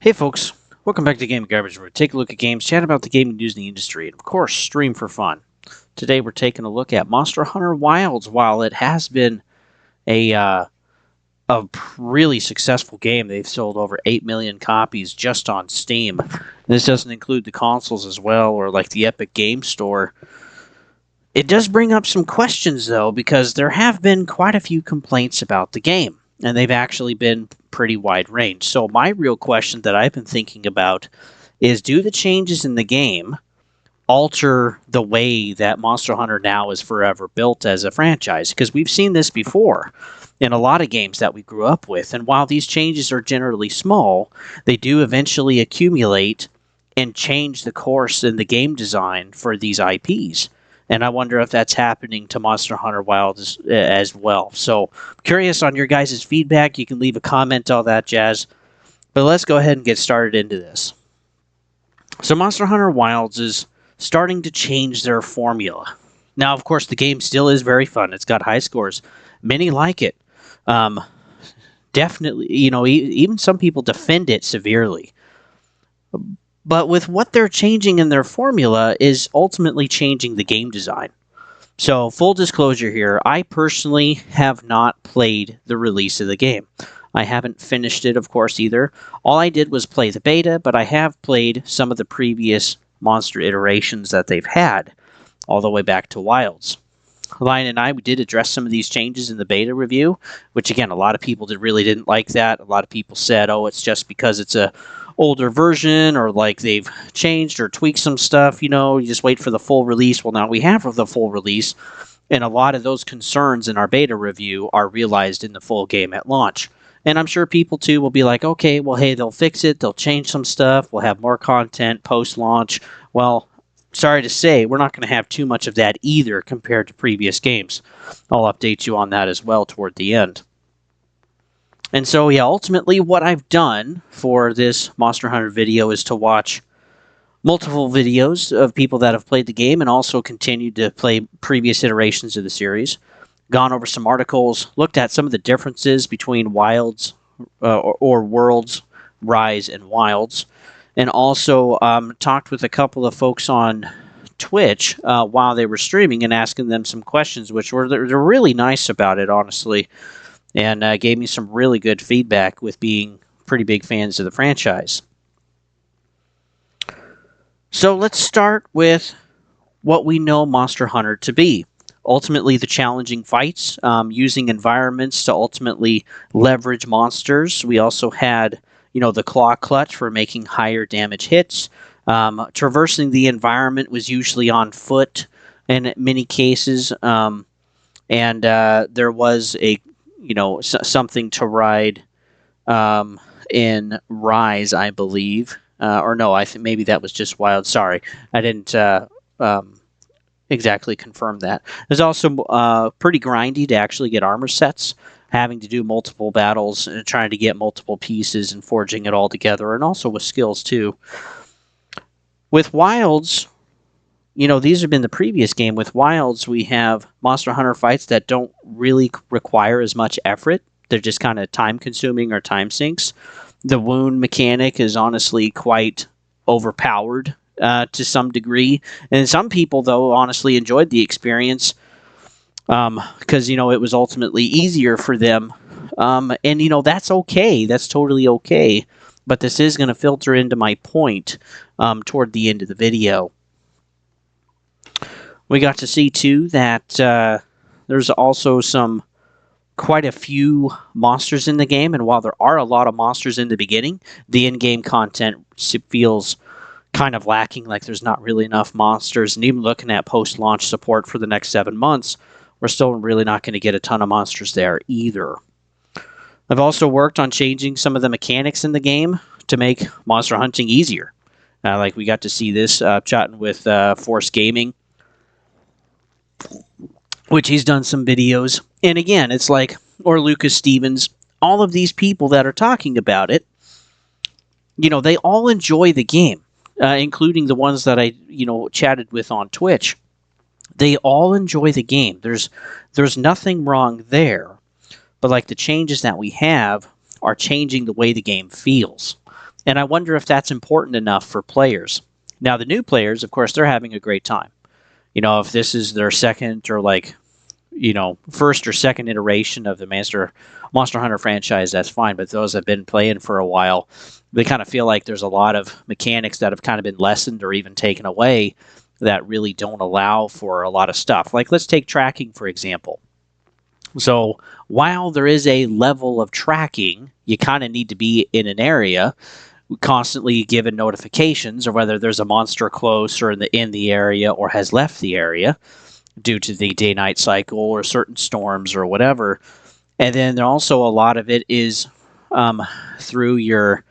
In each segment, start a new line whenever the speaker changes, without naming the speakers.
Hey folks, welcome back to Game Garbage, where we take a look at games, chat about the gaming news in the industry, and of course, stream for fun. Today we're taking a look at Monster Hunter Wilds. While it has been a really successful game, they've sold over 8 million copies just on Steam. This doesn't include the consoles as well, or like the Epic Game Store. It does bring up some questions though, because there have been quite a few complaints about the game, and they've actually been pretty wide range. So my real question that I've been thinking about is, do the changes in the game alter the way that Monster Hunter now is forever built as a franchise? Because we've seen this before in a lot of games that we grew up with, and while these changes are generally small, they do eventually accumulate and change the course in the game design for these IPs. And I wonder if that's happening to Monster Hunter Wild as well. So, curious on your guys' feedback. You can leave a comment, all that jazz. But let's go ahead and get started into this. So, Monster Hunter Wilds is starting to change their formula. Now, of course, the game still is very fun. It's got high scores. Many like it. Definitely, even some people defend it severely. But with what they're changing in their formula is ultimately changing the game design. So, full disclosure here, I personally have not played the release of the game. I haven't finished it, of course, either. All I did was play the beta, but I have played some of the previous monster iterations that they've had, all the way back to Wilds. Lion and I did address some of these changes in the beta review, which, again, a lot of people really didn't like that. A lot of people said, oh, it's just because it's a older version, or like they've changed or tweaked some stuff, you just wait for the full release. Well, now we have the full release, and a lot of those concerns in our beta review are realized in the full game at launch. And I'm sure people too will be like, okay, well, hey, they'll fix it, they'll change some stuff, we'll have more content post-launch. Well, sorry to say, we're not going to have too much of that either compared to previous games. I'll update you on that as well toward the end. And so, yeah, ultimately what I've done for this Monster Hunter video is to watch multiple videos of people that have played the game and also continued to play previous iterations of the series. Gone over some articles, looked at some of the differences between Wilds or Worlds, Rise, and Wilds. And also talked with a couple of folks on Twitch while they were streaming and asking them some questions, which they're really nice about it, honestly. And gave me some really good feedback with being pretty big fans of the franchise. So let's start with what we know Monster Hunter to be. Ultimately, the challenging fights, using environments to ultimately leverage monsters. We also had, the claw clutch for making higher damage hits. Traversing the environment was usually on foot in many cases. And there was something to ride in Rise, I believe. Or no, I think maybe that was just Wild. Sorry, I didn't exactly confirm that. There's also pretty grindy to actually get armor sets, having to do multiple battles and trying to get multiple pieces and forging it all together, and also with skills too. With Wilds, these have been the previous game. With Wilds, we have Monster Hunter fights that don't really require as much effort. They're just kind of time-consuming or time sinks. The wound mechanic is honestly quite overpowered to some degree. And some people, though, honestly enjoyed the experience because, it was ultimately easier for them. And, that's okay. That's totally okay. But this is going to filter into my point toward the end of the video. We got to see, too, that there's also quite a few monsters in the game, and while there are a lot of monsters in the beginning, the in-game content feels kind of lacking, like there's not really enough monsters, and even looking at post-launch support for the next 7 months, we're still really not going to get a ton of monsters there either. I've also worked on changing some of the mechanics in the game to make monster hunting easier. Like we got to see this chatting with Force Gaming, which he's done some videos. And again, it's like, or Lukas Stevens, all of these people that are talking about it, they all enjoy the game, including the ones that I, chatted with on Twitch. They all enjoy the game. There's nothing wrong there. But like the changes that we have are changing the way the game feels. And I wonder if that's important enough for players. Now, the new players, of course, they're having a great time. If this is their second or first or second iteration of the Monster Hunter franchise, that's fine. But those that have been playing for a while, they kind of feel like there's a lot of mechanics that have kind of been lessened or even taken away that really don't allow for a lot of stuff. Like, let's take tracking, for example. So while there is a level of tracking, you kind of need to be in an area constantly given notifications, or whether there's a monster close or in the area or has left the area due to the day-night cycle or certain storms or whatever. And then also a lot of it is through your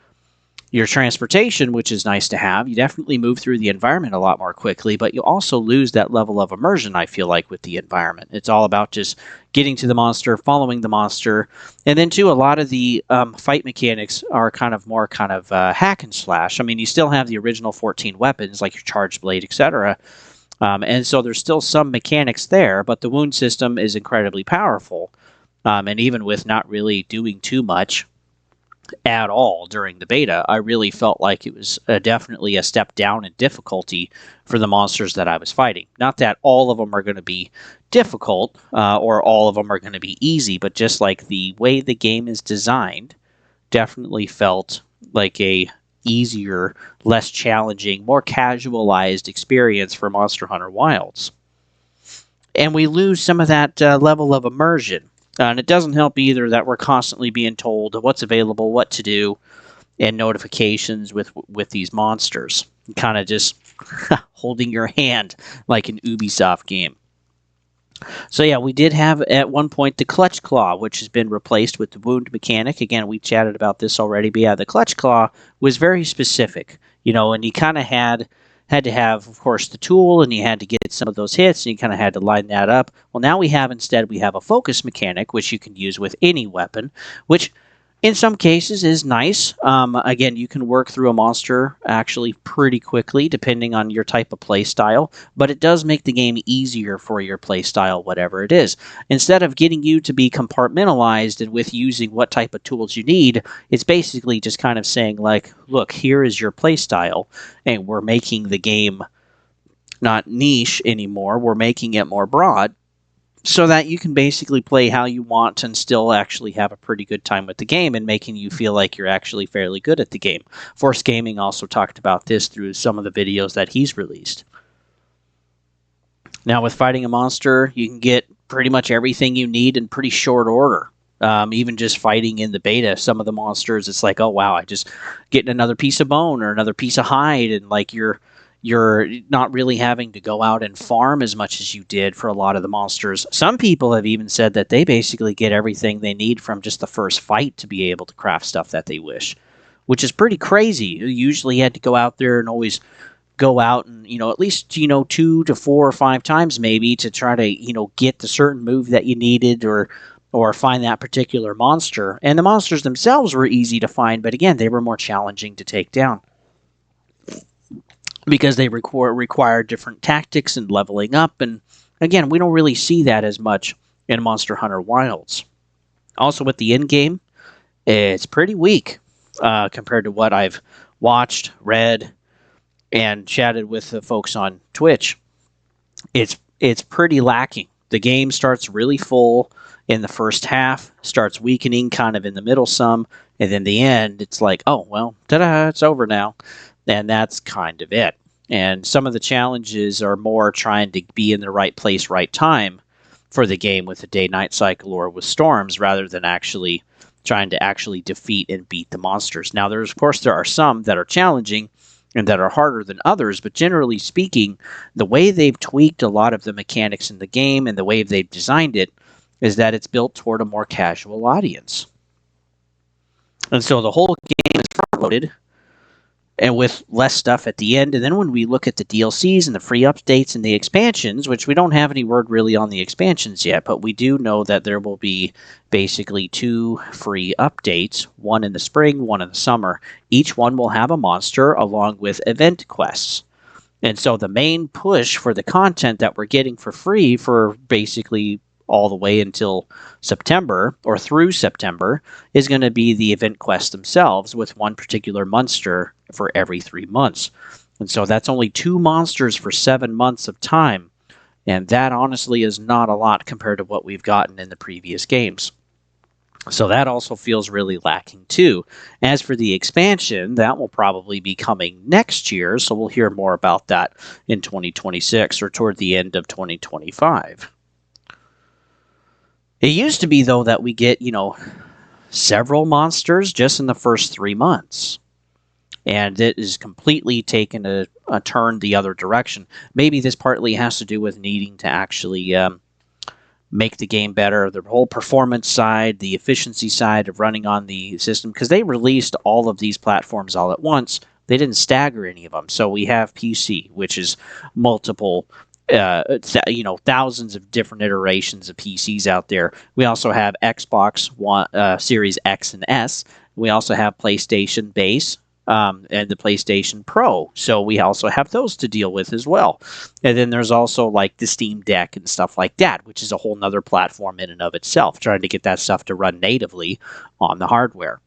transportation, which is nice to have. You definitely move through the environment a lot more quickly, but you also lose that level of immersion, I feel like, with the environment. It's all about just getting to the monster, following the monster, and then, too, a lot of the fight mechanics are kind of hack and slash. I mean, you still have the original 14 weapons, like your charged blade, etc., and so there's still some mechanics there, but the wound system is incredibly powerful, and even with not really doing too much at all during the beta, I really felt like it was definitely a step down in difficulty for the monsters that I was fighting. Not that all of them are going to be difficult or all of them are going to be easy, but just like the way the game is designed definitely felt like a easier, less challenging, more casualized experience for Monster Hunter Wilds. And we lose some of that level of immersion. And it doesn't help either that we're constantly being told what's available, what to do, and notifications with these monsters. Kind of just holding your hand like an Ubisoft game. So yeah, we did have at one point the Clutch Claw, which has been replaced with the wound mechanic. Again, we chatted about this already, but yeah, the Clutch Claw was very specific, and you kind of had to have, of course, the tool, and you had to get some of those hits, and you kind of had to line that up. Well, now we have a focus mechanic, which you can use with any weapon, which in some cases is nice. Again, you can work through a monster actually pretty quickly, depending on your type of play style, but it does make the game easier for your play style, whatever it is. Instead of getting you to be compartmentalized and with using what type of tools you need, it's basically just kind of saying, like, look, here is your play style, and we're making the game not niche anymore, we're making it more broad, so that you can basically play how you want and still actually have a pretty good time with the game and making you feel like you're actually fairly good at the game. Force Gaming also talked about this through some of the videos that he's released. Now, with fighting a monster, you can get pretty much everything you need in pretty short order. Even just fighting in the beta, some of the monsters, it's like, oh wow, I just get another piece of bone or another piece of hide, and like you're not really having to go out and farm as much as you did for a lot of the monsters. Some people have even said that they basically get everything they need from just the first fight to be able to craft stuff that they wish, which is pretty crazy. You usually had to go out there and always go out and, at least, 2 to 4 or 5 times maybe to try to, get the certain move that you needed or find that particular monster. And the monsters themselves were easy to find, but again, they were more challenging to take down, because they require different tactics and leveling up. And again, we don't really see that as much in Monster Hunter Wilds. Also, with the end game, it's pretty weak compared to what I've watched, read, and chatted with the folks on Twitch. It's pretty lacking. The game starts really full in the first half, starts weakening kind of in the middle some, and then the end, it's like, oh, well, ta-da, it's over now. And that's kind of it. And some of the challenges are more trying to be in the right place, right time for the game with the day-night cycle or with storms, rather than actually trying to actually defeat and beat the monsters. Now, there are some that are challenging and that are harder than others, but generally speaking, the way they've tweaked a lot of the mechanics in the game and the way they've designed it is that it's built toward a more casual audience. And so the whole game is front-loaded, and with less stuff at the end. And then when we look at the DLCs and the free updates and the expansions, which we don't have any word really on the expansions yet, but we do know that there will be basically 2 free updates, one in the spring, one in the summer. Each one will have a monster along with event quests. And so the main push for the content that we're getting for free for basically all the way until September or through September is going to be the event quests themselves with one particular monster for every 3 months. And so that's only 2 monsters for 7 months of time. And that honestly is not a lot compared to what we've gotten in the previous games. So that also feels really lacking too. As for the expansion, that will probably be coming next year, so we'll hear more about that in 2026 or toward the end of 2025. It used to be, though, that we get, several monsters just in the first 3 months. And it is completely taken a turn the other direction. Maybe this partly has to do with needing to actually make the game better, the whole performance side, the efficiency side of running on the system, because they released all of these platforms all at once. They didn't stagger any of them. So we have PC, which is multiple, thousands of different iterations of PCs out there. We also have Xbox One, Series X and S. We also have PlayStation Base, and the PlayStation Pro. So we also have those to deal with as well. And then there's also like the Steam Deck and stuff like that, which is a whole nother platform in and of itself, trying to get that stuff to run natively on the hardware.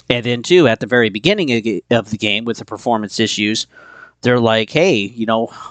And then too, at the very beginning of the game with the performance issues, they're like, hey,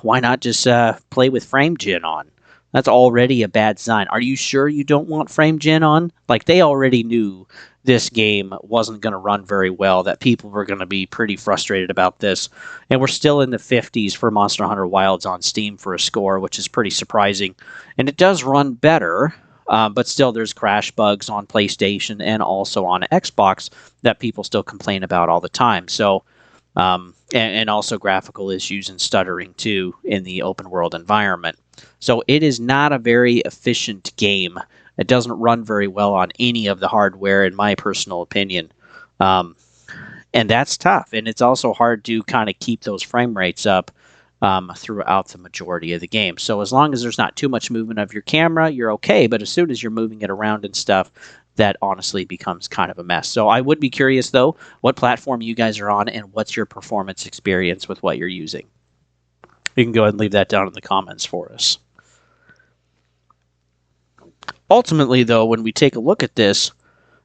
why not just play with frame gen on? That's already a bad sign. Are you sure you don't want frame gen on? Like, they already knew this game wasn't going to run very well, that people were going to be pretty frustrated about this. And we're still in the 50s for Monster Hunter Wilds on Steam for a score, which is pretty surprising. And it does run better, but still there's crash bugs on PlayStation and also on Xbox that people still complain about all the time. So, and also graphical issues and stuttering too in the open world environment. So it is not a very efficient game. It doesn't run very well on any of the hardware, in my personal opinion. And that's tough. And it's also hard to kind of keep those frame rates up throughout the majority of the game. So as long as there's not too much movement of your camera, you're okay. But as soon as you're moving it around and stuff, that honestly becomes kind of a mess. So I would be curious, though, what platform you guys are on and what's your performance experience with what you're using. You can go ahead and leave that down in the comments for us. Ultimately, though, when we take a look at this,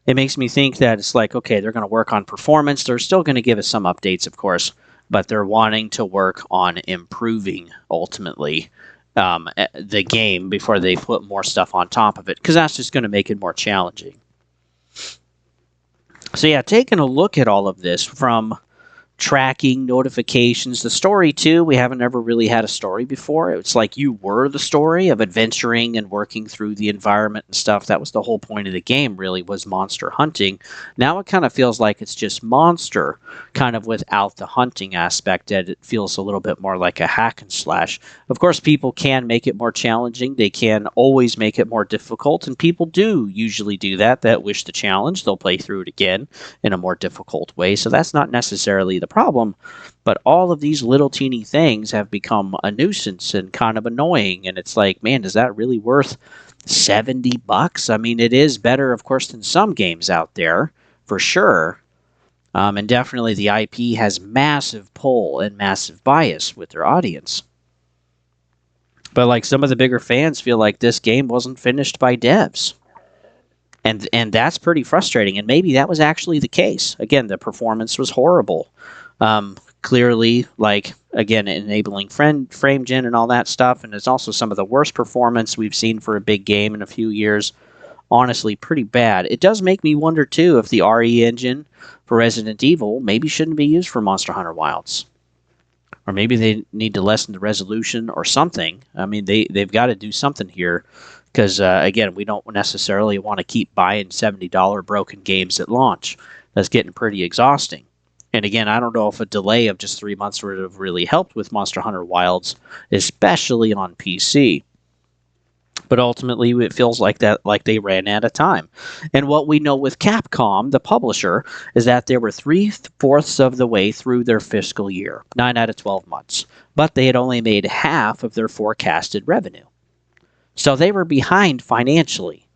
it makes me think that it's like, okay, they're going to work on performance. They're still going to give us some updates, of course, but they're wanting to work on improving, ultimately, the game before they put more stuff on top of it, because that's just going to make it more challenging. So yeah, taking a look at all of this from tracking, notifications, the story too. We haven't ever really had a story before. It's like you were the story of adventuring and working through the environment and stuff. That was the whole point of the game, really, was monster hunting. Now it kind of feels like it's just monster, kind of without the hunting aspect, that it feels a little bit more like a hack and slash. Of course, people can make it more challenging. They can always make it more difficult, and people do usually do that wish the challenge. They'll play through it again in a more difficult way, so that's not necessarily the problem, but all of these little teeny things have become a nuisance and kind of annoying, and it's like, man, is that really worth $70? I mean, it is better, of course, than some games out there, for sure, and definitely the IP has massive pull and massive bias with their audience. But like, some of the bigger fans feel like this game wasn't finished by devs. And that's pretty frustrating, and maybe that was actually the case. Again, the performance was horrible. Clearly, like, again, enabling frame gen and all that stuff, and it's also some of the worst performance we've seen for a big game in a few years. Honestly, pretty bad. It does make me wonder, too, if the RE engine for Resident Evil maybe shouldn't be used for Monster Hunter Wilds. Or maybe they need to lessen the resolution or something. I mean, they've got to do something here. Because, again, we don't necessarily want to keep buying $70 broken games at launch. That's getting pretty exhausting. And again, I don't know if a delay of just 3 months would have really helped with Monster Hunter Wilds, especially on PC. But ultimately, it feels like they ran out of time. And what we know with Capcom, the publisher, is that they were 3/4 of the way through their fiscal year, 9 out of 12 months. But they had only made half of their forecasted revenue. So they were behind financially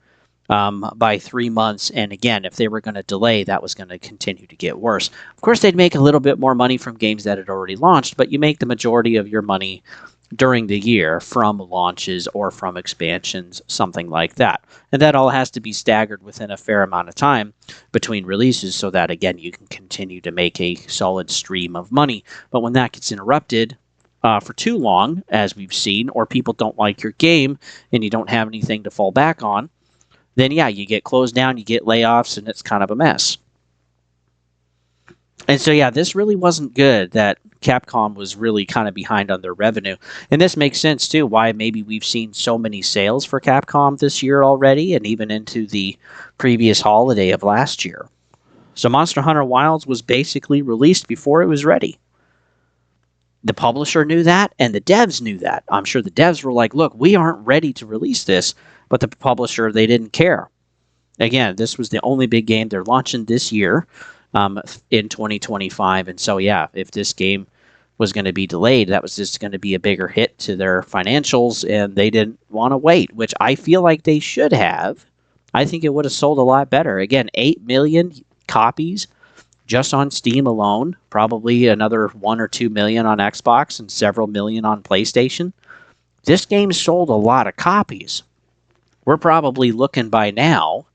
by 3 months. And again, if they were going to delay, that was going to continue to get worse. Of course, they'd make a little bit more money from games that had already launched, but you make the majority of your money during the year from launches or from expansions, something like that. And that all has to be staggered within a fair amount of time between releases so that, again, you can continue to make a solid stream of money. But when that gets interrupted for too long, as we've seen, or people don't like your game and you don't have anything to fall back on, then yeah, you get closed down, you get layoffs, and it's kind of a mess. And so, yeah, this really wasn't good that Capcom was really kind of behind on their revenue. And this makes sense, too, why maybe we've seen so many sales for Capcom this year already and even into the previous holiday of last year. So Monster Hunter Wilds was basically released before it was ready. The publisher knew that, and the devs knew that. I'm sure the devs were like, look, we aren't ready to release this, but the publisher, they didn't care. Again, this was the only big game they're launching this year. In 2025. And so, yeah, if this game was going to be delayed, that was just going to be a bigger hit to their financials, and they didn't want to wait, which I feel like they should have. I think it would have sold a lot better. Again, 8 million copies just on Steam alone, probably another 1 or 2 million on Xbox and several million on PlayStation. This game sold a lot of copies. We're probably looking by now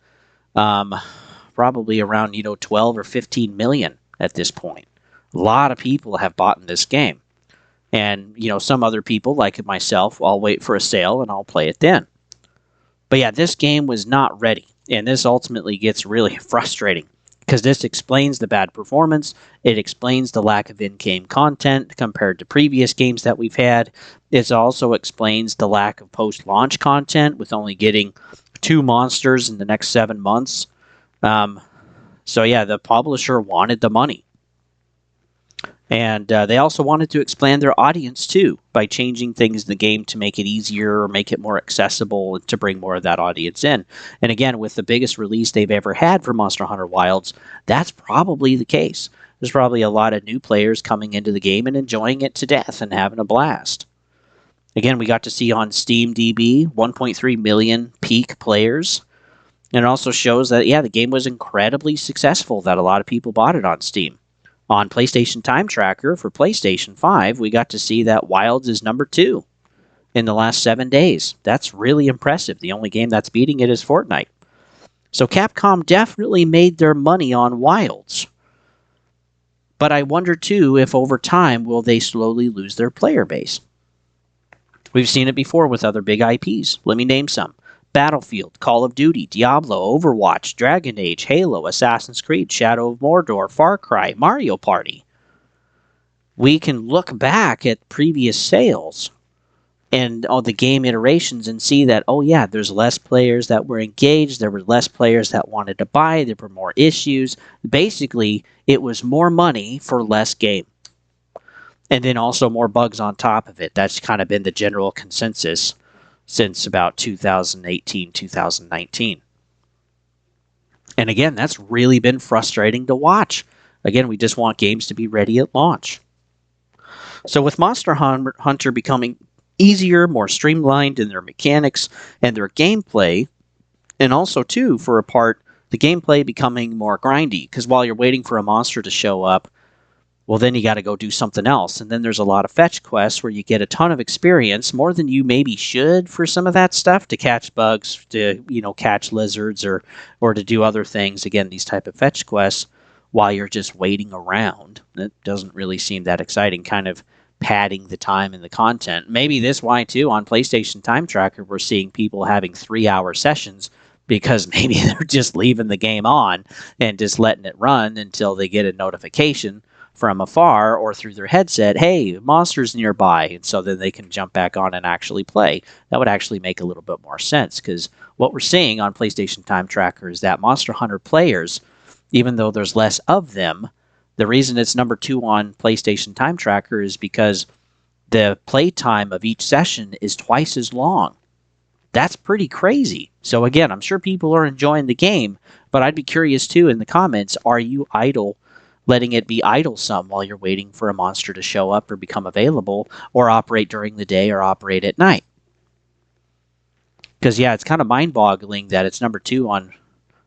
probably around 12 or 15 million at this point. A lot of people have bought in this game, and some other people like myself, I'll wait for a sale and I'll play it then. But yeah, this game was not ready, and this ultimately gets really frustrating because this explains the bad performance. It explains the lack of in-game content compared to previous games that we've had. It also explains the lack of post-launch content with only getting 2 monsters in the next 7 months. So yeah, the publisher wanted the money. And they also wanted to expand their audience too by changing things in the game to make it easier or make it more accessible and to bring more of that audience in. And again, with the biggest release they've ever had for Monster Hunter Wilds, that's probably the case. There's probably a lot of new players coming into the game and enjoying it to death and having a blast. Again, we got to see on SteamDB 1.3 million peak players. And it also shows that, yeah, the game was incredibly successful, that a lot of people bought it on Steam. On PlayStation Time Tracker for PlayStation 5, we got to see that Wilds is number 2 in the last 7 days. That's really impressive. The only game that's beating it is Fortnite. So Capcom definitely made their money on Wilds. But I wonder, too, if over time will they slowly lose their player base. We've seen it before with other big IPs. Let me name some. Battlefield, Call of Duty, Diablo, Overwatch, Dragon Age, Halo, Assassin's Creed, Shadow of Mordor, Far Cry, Mario Party. We can look back at previous sales and all the game iterations and see that, oh yeah, there's less players that were engaged, there were less players that wanted to buy, there were more issues. Basically, it was more money for less game. And then also more bugs on top of it. That's kind of been the general consensus since about 2018, 2019. And again, that's really been frustrating to watch. Again, we just want games to be ready at launch. So with Monster Hunter becoming easier, more streamlined in their mechanics and their gameplay, and also, too, for a part, the gameplay becoming more grindy, because while you're waiting for a monster to show up, well, then you got to go do something else. And then there's a lot of fetch quests where you get a ton of experience, more than you maybe should for some of that stuff, to catch bugs, to, catch lizards or to do other things. Again, these type of fetch quests while you're just waiting around. It doesn't really seem that exciting, kind of padding the time and the content. Maybe this why, too, on PlayStation Time Tracker, we're seeing people having 3-hour sessions because maybe they're just leaving the game on and just letting it run until they get a notification from afar or through their headset, hey, monsters nearby, and so then they can jump back on and actually play. That would actually make a little bit more sense, because what we're seeing on PlayStation Time Tracker is that Monster Hunter players, even though there's less of them, the reason it's number 2 on PlayStation Time Tracker is because the play time of each session is twice as long. That's pretty crazy. So again, I'm sure people are enjoying the game, but I'd be curious too in the comments, are you letting it be idle some while you're waiting for a monster to show up or become available, or operate during the day or operate at night? Because, yeah, it's kind of mind-boggling that it's number 2 on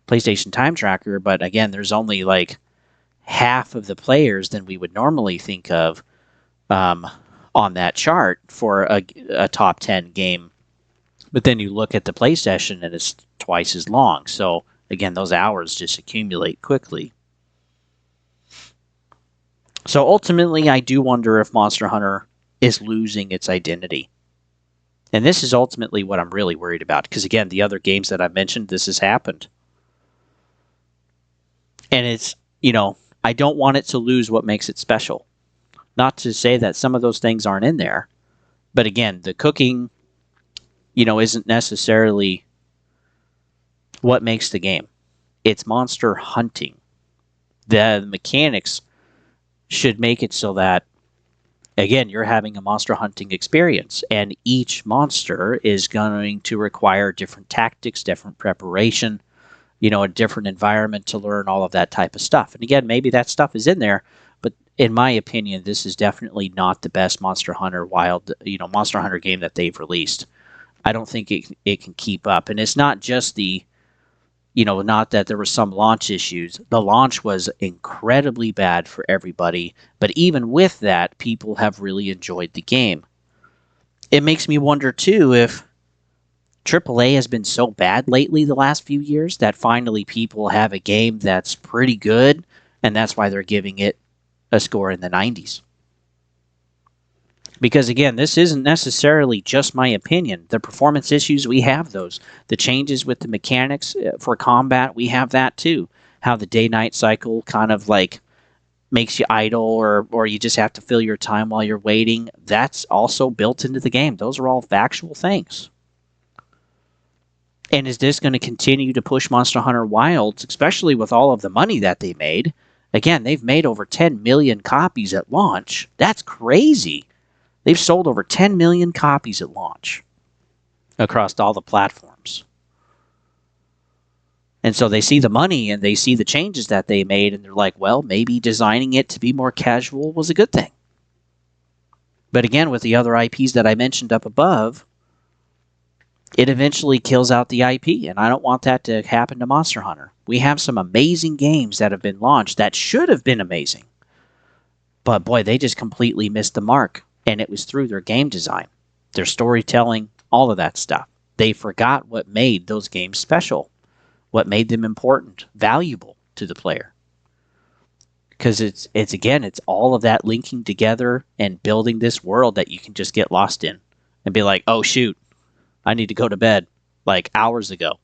PlayStation Time Tracker, but again, there's only like half of the players than we would normally think of on that chart for a top 10 game. But then you look at the play session and it's twice as long. So again, those hours just accumulate quickly. So ultimately, I do wonder if Monster Hunter is losing its identity. And this is ultimately what I'm really worried about. Because again, the other games that I've mentioned, this has happened. And it's, I don't want it to lose what makes it special. Not to say that some of those things aren't in there. But again, the cooking, isn't necessarily what makes the game. It's monster hunting. The mechanics should make it so that, again, you're having a monster hunting experience, and each monster is going to require different tactics, different preparation, a different environment to learn all of that type of stuff. And again, maybe that stuff is in there, but in my opinion, this is definitely not the best Monster Hunter Monster Hunter game that they've released. I don't think it can keep up. And it's not just not that there were some launch issues. The launch was incredibly bad for everybody, but even with that, people have really enjoyed the game. It makes me wonder, too, if AAA has been so bad lately the last few years that finally people have a game that's pretty good, and that's why they're giving it a score in the 90s. Because again, this isn't necessarily just my opinion. The performance issues, we have those. The changes with the mechanics for combat, we have that too. How the day-night cycle kind of like makes you idle, or you just have to fill your time while you're waiting. That's also built into the game. Those are all factual things. And is this going to continue to push Monster Hunter Wilds, especially with all of the money that they made? Again, they've made over 10 million copies at launch. That's crazy. They've sold over 10 million copies at launch across all the platforms. And so they see the money and they see the changes that they made, and they're like, well, maybe designing it to be more casual was a good thing. But again, with the other IPs that I mentioned up above, it eventually kills out the IP, and I don't want that to happen to Monster Hunter. We have some amazing games that have been launched that should have been amazing. But boy, they just completely missed the mark. And it was through their game design, their storytelling, all of that stuff. They forgot what made those games special, what made them important, valuable to the player. Because it's all of that linking together and building this world that you can just get lost in and be like, oh shoot, I need to go to bed like hours ago.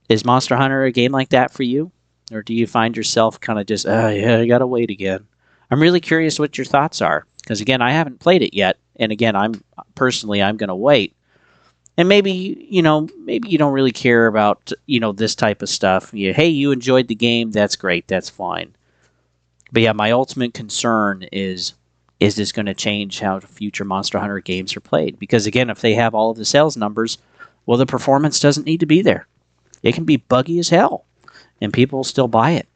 Is Monster Hunter a game like that for you? Or do you find yourself kind of just, I gotta wait again? I'm really curious what your thoughts are. Because again, I haven't played it yet, and again, I'm going to wait. And maybe you don't really care about this type of stuff. Hey, you enjoyed the game, that's great, that's fine. But yeah, my ultimate concern is this going to change how future Monster Hunter games are played? Because again, if they have all of the sales numbers, well, the performance doesn't need to be there. It can be buggy as hell, and people will still buy it.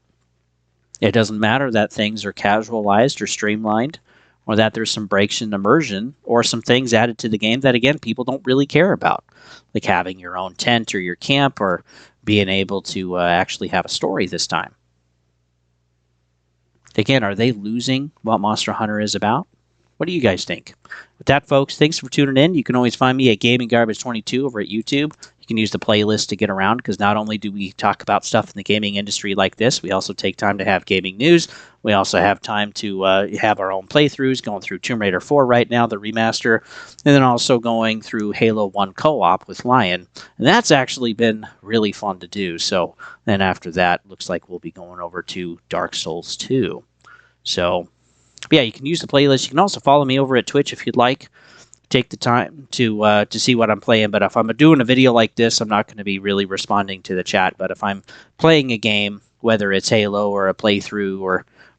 It doesn't matter that things are casualized or streamlined, or that there's some breaks in immersion, or some things added to the game that, again, people don't really care about. Like having your own tent or your camp, or being able to actually have a story this time. Again, are they losing what Monster Hunter is about? What do you guys think? With that, folks, thanks for tuning in. You can always find me at Gaming Garbage 22 over at YouTube. You can use the playlist to get around, because not only do we talk about stuff in the gaming industry like this, we also take time to have gaming news. We also have time to have our own playthroughs, going through Tomb Raider 4 right now, the remaster, and then also going through Halo 1 co-op with Lion. And that's actually been really fun to do. So then after that, looks like we'll be going over to Dark Souls 2. So yeah, you can use the playlist. You can also follow me over at Twitch if you'd like. Take the time to see what I'm playing. But if I'm doing a video like this, I'm not going to be really responding to the chat. But if I'm playing a game, whether it's Halo or a playthrough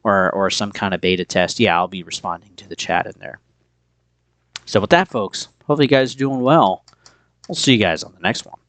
or some kind of beta test, yeah, I'll be responding to the chat in there. So with that, folks, hopefully you guys are doing well. We'll see you guys on the next one.